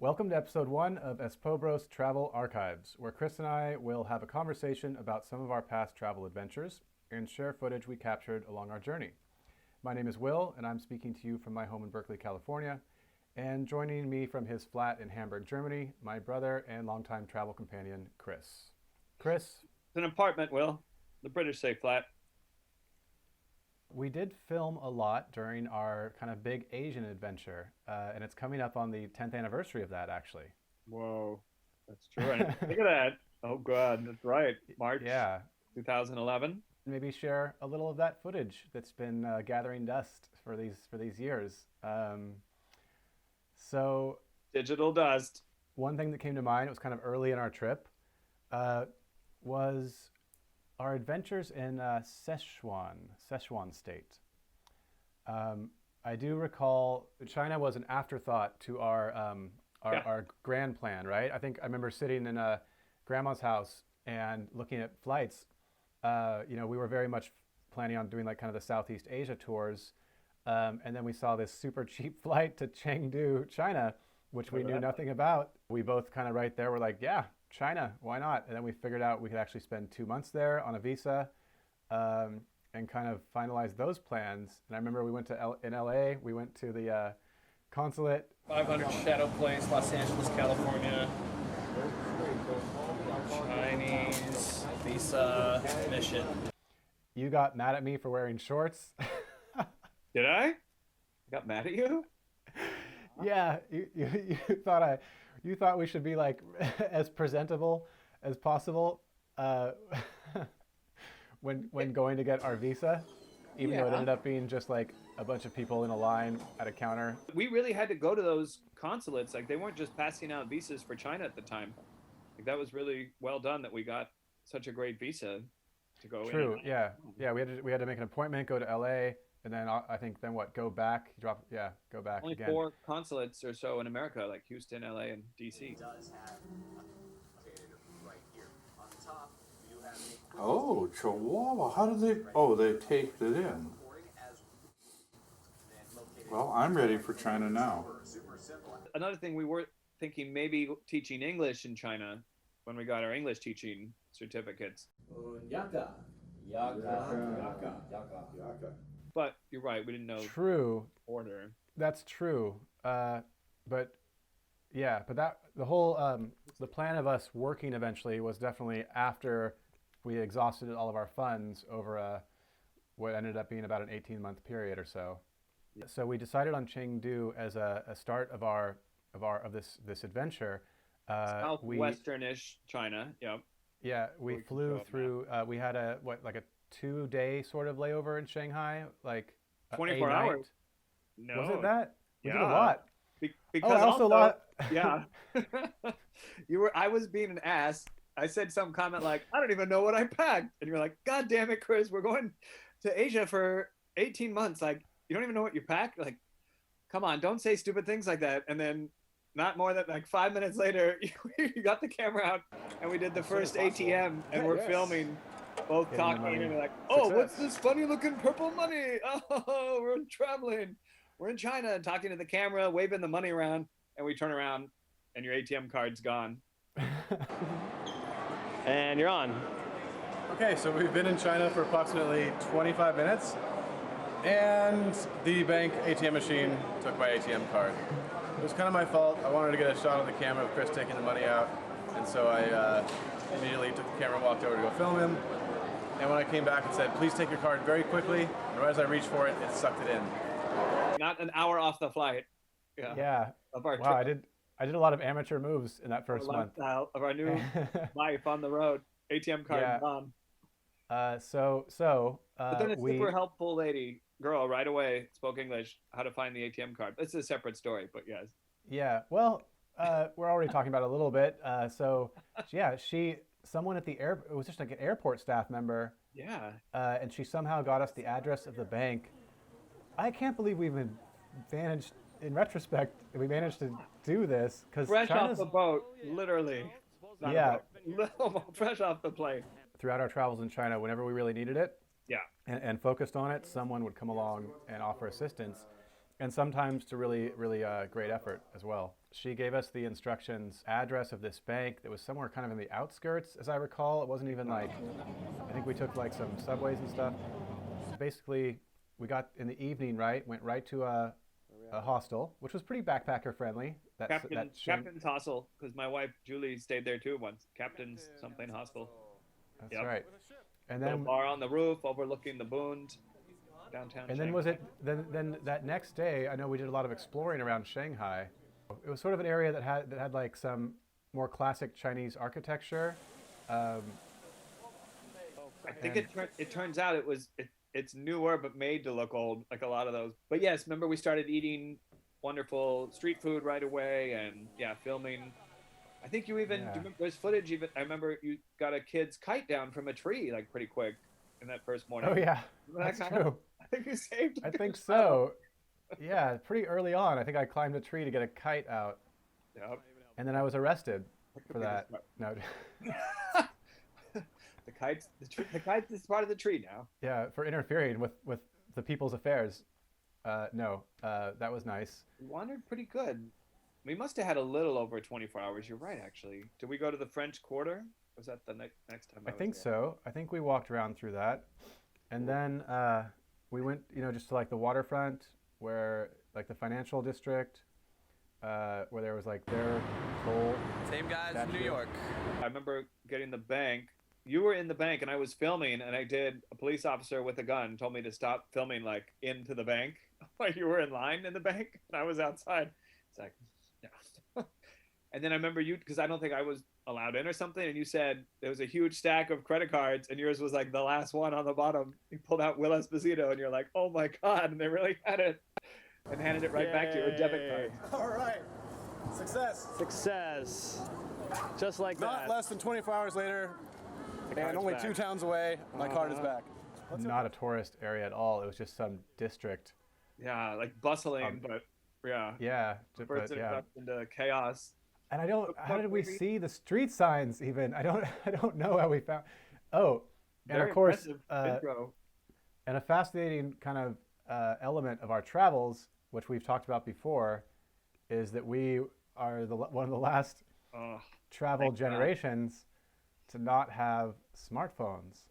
Welcome to episode 1 of Espobros Travel Archives, where Chris and I will have a conversation about some of our past travel adventures and share footage we captured along our journey. My name is Will, and I'm speaking to you from my home in Berkeley, California, and joining me from his flat in Hamburg, Germany, my brother and longtime travel companion, Chris. Chris, It's an apartment, Will. The British say flat. we did film a lot during our kind of big Asian adventure, and it's coming up on the 10th anniversary of that, actually. Whoa, that's true. Look at that. Oh, God, that's right. March Yeah, 2011. maybe share a little of that footage that's been gathering dust for these years. So Digital dust. one thing that came to mind, it was kind of early in our trip, uh, was our adventures in Szechuan state. I do recall China was an afterthought to Yeah. our grand plan, right? I think I remember sitting in a grandma's house and looking at flights. We were very much planning on doing like kind of the Southeast Asia tours, and then we saw this super cheap flight to Chengdu, China, which we Remember knew that? nothing about. We both kind of right there were like, yeah, China, why not? And then we figured out we could actually spend 2 months there on a visa, and kind of finalize those plans. And I remember we went to in LA, we went to the consulate. 500 Shadow Place, Los Angeles, California. Chinese visa mission. You got mad at me for wearing shorts. Did I? Got mad at you? Yeah, you thought we should be like as presentable as possible when going to get our visa, even though it Yeah. ended up being just like a bunch of people in a line at a counter. We really had to go to those consulates. Like, they weren't just passing out visas for China at the time. Like, that was really well done that we got such a great visa to go in. True. Yeah. We had to make an appointment, go to LA, and then I think then what? Go back, go back Only again. 4 consulates or so in America, like Houston, LA, and DC. Oh, Chihuahua. How did they? Oh, they taped it in. Well, I'm ready for China now. Another thing, we were thinking maybe teaching English in China when we got our English teaching certificates. Yaka. But you're right, we didn't know True. order. That's true. But that the whole the plan of us working eventually was definitely after we exhausted all of our funds over what ended up being about an 18-month period or so. Yeah. So we decided on Chengdu as a start of this adventure. Southwesternish China, yep. We We can flew go up through. We had a 2-day sort of layover in Shanghai, like a 24 night. hours. No. Was it that? We did a Yeah. lot. Because also a lot. yeah. I was being an ass. I said some comment like, I don't even know what I packed. And you're like, God damn it, Chris, we're going to Asia for 18 months. Like, you don't even know what you packed? Like, come on, don't say stupid things like that. And then not more than like 5 minutes later, you got the camera out and we did the first ATM and we're Yes. filming, both Getting the talking money. and we're like, oh, what's Success. this funny looking purple money? Oh, we're traveling. We're in China and talking to the camera, waving the money around, and we turn around and your ATM card's gone. And you're on. Okay, so we've been in China for approximately 25 minutes, and the bank ATM machine took my ATM card. It was kind of my fault. I wanted to get a shot of the camera of Chris taking the money out, and so I immediately took the camera and walked over to go film him. And when I came back, it said, please take your card very quickly, and right as I reached for it, it sucked it in. Not an hour off the flight. Yeah. Of our Wow, trip, I did a lot of amateur moves in that our first month. lifestyle, of our new life on the road. ATM card Yeah. gone. But then a we super helpful girl right away spoke English, how to find the ATM card. It's a separate story, but yes. yeah. Well, we're already talking about it a little bit. Someone at the it was just like an airport staff member, Yeah. and she somehow got us the address of the bank. I can't believe we even managed, in retrospect, we managed to do this because Fresh off the boat, literally. Not a Yeah. boat. Fresh off the plane. throughout our travels in China, whenever we really needed it, Yeah. and focused on it, someone would come along and offer assistance, and sometimes to really, really great effort as well. she gave us the instructions, address of this bank that was somewhere kind of in the outskirts, as I recall. It wasn't even like, I think we took like some subways and stuff. Basically, we got in the evening, right? Went right to a hostel, which was pretty backpacker friendly. Captain's Hostel, because my wife Julie stayed there too once. Captain's something hostel. That's Yep. right. And Little then bar on the roof overlooking the Bund, downtown. And then was it then that next day? I know we did a lot of exploring around Shanghai. It was sort of an area that had like some more classic Chinese architecture. I think it turns out it's newer but made to look old, like a lot of those. But yes, remember we started eating wonderful street food right away, and filming. I think you even do you remember, there's footage. Even I remember you got a kid's kite down from a tree like pretty quick in that first morning. Oh yeah, that's true. I think you saved. I think so. Yeah, pretty early on. I think I climbed a tree to get a kite out. Yep. And then I was arrested for that. No. The kite is part of the tree now. Yeah, for interfering with the people's affairs. No, that was nice. We wandered pretty good. We must have had a little over 24 hours. You're right, actually. Did we go to the French Quarter? Was that the next time? I think so. I think we walked around through that, and then we went, just to like the waterfront, where like the financial district, where there was like their toll. Same guys in New York. I remember getting the bank. You were in the bank, and I was filming, and a police officer with a gun told me to stop filming like into the bank while you were in line in the bank, and I was outside. It's like, yeah. And then I remember you, because I don't think I was allowed in or something, and you said there was a huge stack of credit cards, and yours was like the last one on the bottom. You pulled out Will Esposito, and you're like, oh my God, and they really had it, and handed it right back to you, a debit card. All right. Success. Success. Just like Not less than 24 hours later, and only back. 2 towns away, my card is back. Not a tourist area at all. It was just some district. Yeah, like bustling, but yeah. Yeah, Birds into chaos. And how did we see the street signs even? I don't know how we found. Oh, and Very of course, intro. and a fascinating kind of element of our travels, which we've talked about before, is that we are one of the last travel generations to not have smartphones.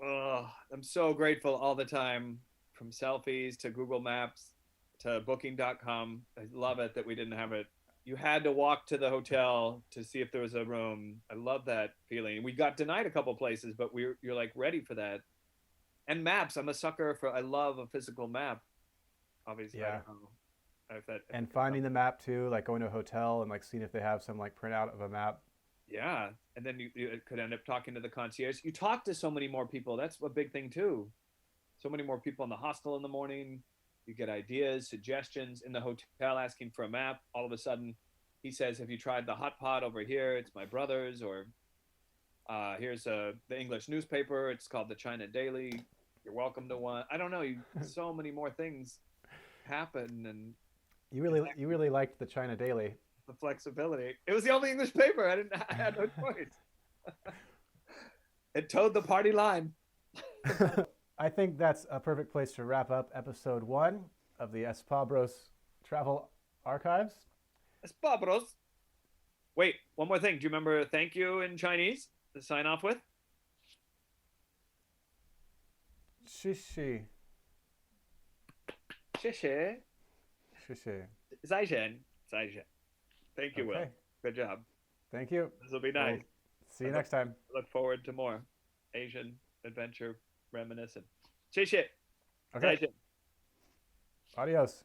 I'm so grateful all the time, from selfies to Google Maps to Booking.com. I love it that we didn't have it. You had to walk to the hotel to see if there was a room. I love that feeling. We got denied a couple places, but you're like ready for that. And maps. I'm a sucker for. I love a physical map. Obviously. Yeah. And finding the map too, like going to a hotel and like seeing if they have some like printout of a map. Yeah, and then you could end up talking to the concierge. You talk to so many more people. That's a big thing too. So many more people in the hostel in the morning. You get ideas, suggestions in the hotel, asking for a map. All of a sudden, he says, "Have you tried the hot pot over here? It's my brother's." Or here's the English newspaper. It's called the China Daily. You're welcome to one. I don't know. So many more things happen, and you really liked the China Daily. The flexibility. It was the only English paper. I had no choice. It towed the party line. I think that's a perfect place to wrap up episode 1 of the Espobros Travel Archives. Espobros. Wait, one more thing. Do you remember thank you in Chinese to sign off with? Shishi. Shishi. Shishi. Zaishen. Zaishen. Thank you, Okay. Will. Good job. Thank you. This will be nice. We'll see you next time. Look forward to more Asian adventure reminiscent. 谢谢. Okay. 再见. Adios.